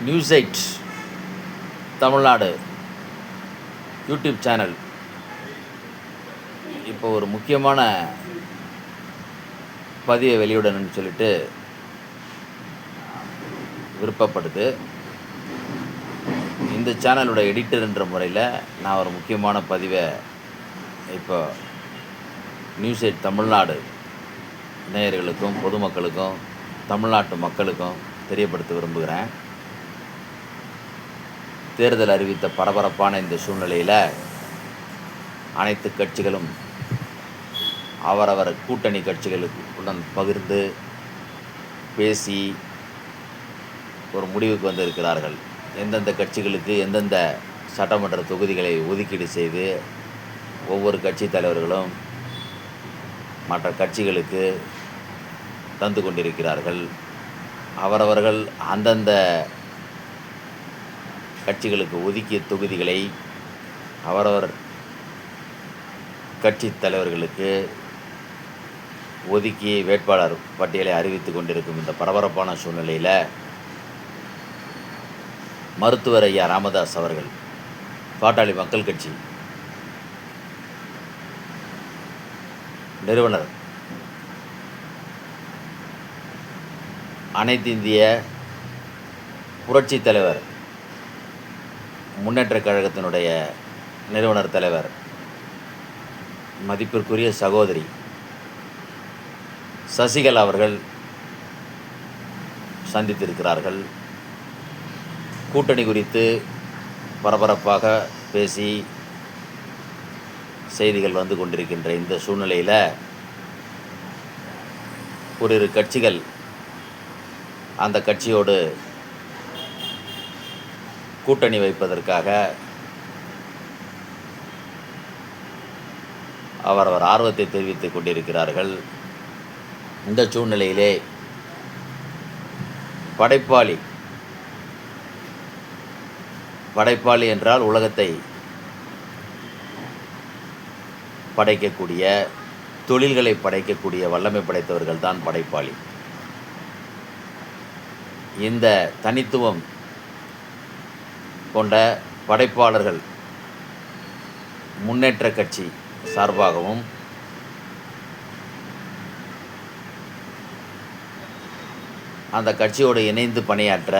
News 8 Tamil Nadu YouTube channel இப்போ ஒரு முக்கியமான பதிவை வெளியிடணும்னு சொல்லிட்டு விருப்பப்படுது. இந்த சேனலோட எடிட்டர்ன்ற முறையில் நான் ஒரு முக்கியமான பதிவை இப்போ நியூஸ் 8 தமிழ்நாடு நேயர்களுக்கும் பொதுமக்களுக்கும் தமிழ்நாட்டு மக்களுக்கும் தெரியப்படுத்த விரும்புகிறேன். தேர்தல் அறிவித்த பரபரப்பான இந்த சூழ்நிலையில் அனைத்து கட்சிகளும் அவரவர் கூட்டணி கட்சிகளுடன் பகிர்ந்து பேசி ஒரு முடிவுக்கு வந்திருக்கிறார்கள். எந்தெந்த கட்சிகளுக்கு எந்தெந்த சட்டமன்ற தொகுதிகளை ஒதுக்கீடு செய்து ஒவ்வொரு கட்சி தலைவர்களும் மற்ற கட்சிகளுக்கு தந்து கொண்டிருக்கிறார்கள். அவரவர்கள் அந்தந்த கட்சிகளுக்கு ஒதுக்கிய தொகுதிகளை அவரவர் கட்சி தலைவர்களுக்கு ஒதுக்கி வேட்பாளர் பட்டியலை அறிவித்து கொண்டிருக்கும் இந்த பரபரப்பான சூழ்நிலையில் மருத்துவர் ஐயா ராமதாஸ் அவர்கள் பாட்டாளி மக்கள் கட்சி நிறுவனர், அனைத்து இந்திய புரட்சி தலைவர் முன்னேற்றக் கழகத்தினுடைய நிறுவனர் தலைவர் மதிப்பிற்குரிய சகோதரி சசிகலா அவர்கள் சந்தித்திருக்கிறார்கள். கூட்டணி குறித்து பரபரப்பாக பேசி செய்திகள் வந்து கொண்டிருக்கின்ற இந்த சூழ்நிலையில் ஒரு கட்சிகள் அந்த கட்சியோடு கூட்டணி வைப்பதற்காக அவரவர் ஆர்வத்தை தெரிவித்துக் கொண்டிருக்கிறார்கள். இந்த சூழ்நிலையிலே படைப்பாளி என்றால் உலகத்தை படைக்கக்கூடிய, தொழில்களை படைக்கக்கூடிய வல்லமை படைத்தவர்கள் தான் படைப்பாளி. இந்த தனித்துவம் கொண்ட படைப்பாளர்கள் முன்னேற்ற கட்சி சார்பாகவும் அந்த கட்சியோடு இணைந்து பணியாற்ற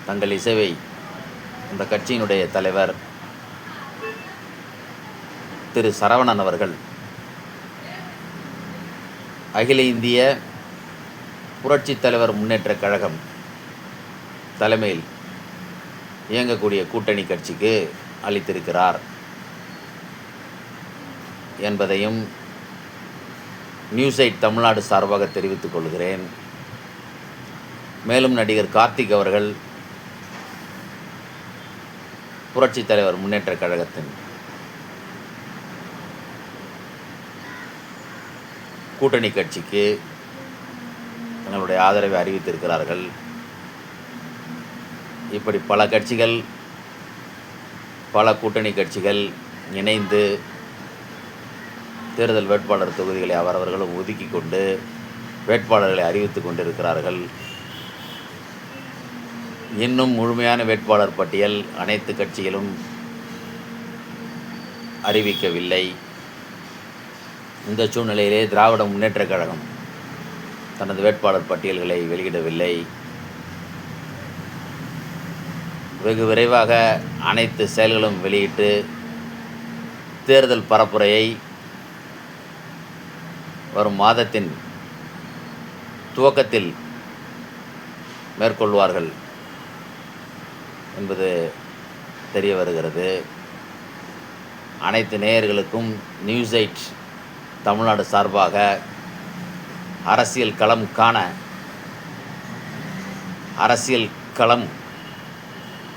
தங்கள் இசைவை அந்த கட்சியினுடைய தலைவர் திரு சரவணன் அவர்கள் அகில இந்திய புரட்சி தலைவர் முன்னேற்றக் கழகம் தலைமையில் இயங்கக்கூடிய கூட்டணி கட்சிக்கு அளித்திருக்கிறார் என்பதையும் நியூஸ் 8 தமிழ்நாடு சார்பாக தெரிவித்துக் கொள்கிறேன். மேலும் நடிகர் கார்த்திக் அவர்கள் புரட்சி தலைவர் முன்னேற்றக் கழகத்தின் கூட்டணி கட்சிக்கு தங்களுடைய ஆதரவை அறிவித்திருக்கிறார்கள். இப்படி பல கட்சிகள், பல கூட்டணி கட்சிகள் இணைந்து தேர்தல் வேட்பாளர் தொகுதிகளை அவரவர்களும் ஒதுக்கி கொண்டு வேட்பாளர்களை அறிவித்து கொண்டிருக்கிறார்கள். இன்னும் முழுமையான வேட்பாளர் பட்டியல் அனைத்து கட்சிகளும் அறிவிக்கவில்லை. இந்த சூழ்நிலையிலே திராவிட முன்னேற்றக் கழகம் தனது வேட்பாளர் பட்டியல்களை வெளியிடவில்லை. வெகு விரைவாக அனைத்து செயல்களும் வெளியிட்டு தேர்தல் பரப்புரையை வரும் மாதத்தின் துவக்கத்தில் மேற்கொள்வார்கள் என்பது தெரிய வருகிறது. அனைத்து நேயர்களுக்கும் நியூஸ் 8 தமிழ்நாடு சார்பாக அரசியல் களம்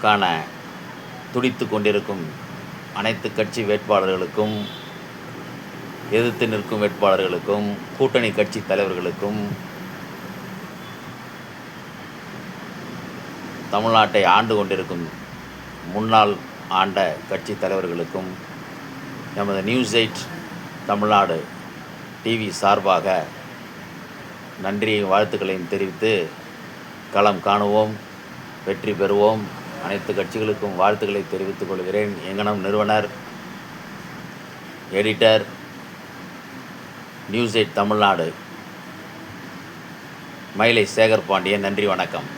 காண துடித்து கொண்டிருக்கும் அனைத்து கட்சி வேட்பாளர்களுக்கும், எதிர்த்து நிற்கும் வேட்பாளர்களுக்கும், கூட்டணி கட்சி தலைவர்களுக்கும், தமிழ்நாட்டை ஆண்டு கொண்டிருக்கும் முன்னாள் ஆண்ட கட்சி தலைவர்களுக்கும் நமது நியூஸ் 8 தமிழ்நாடு டிவி சார்பாக நன்றியையும் வாழ்த்துக்களையும் தெரிவித்து களம் காணுவோம். வெற்றி பெறுவோம். அனைத்து கட்சிகளுக்கும் வாழ்த்துக்களை தெரிவித்துக் கொள்கிறேன். எங்கனம் நிறுவனர், எடிட்டர், நியூஸ் 8 தமிழ்நாடு, மயிலை சேகர் பாண்டியன். நன்றி, வணக்கம்.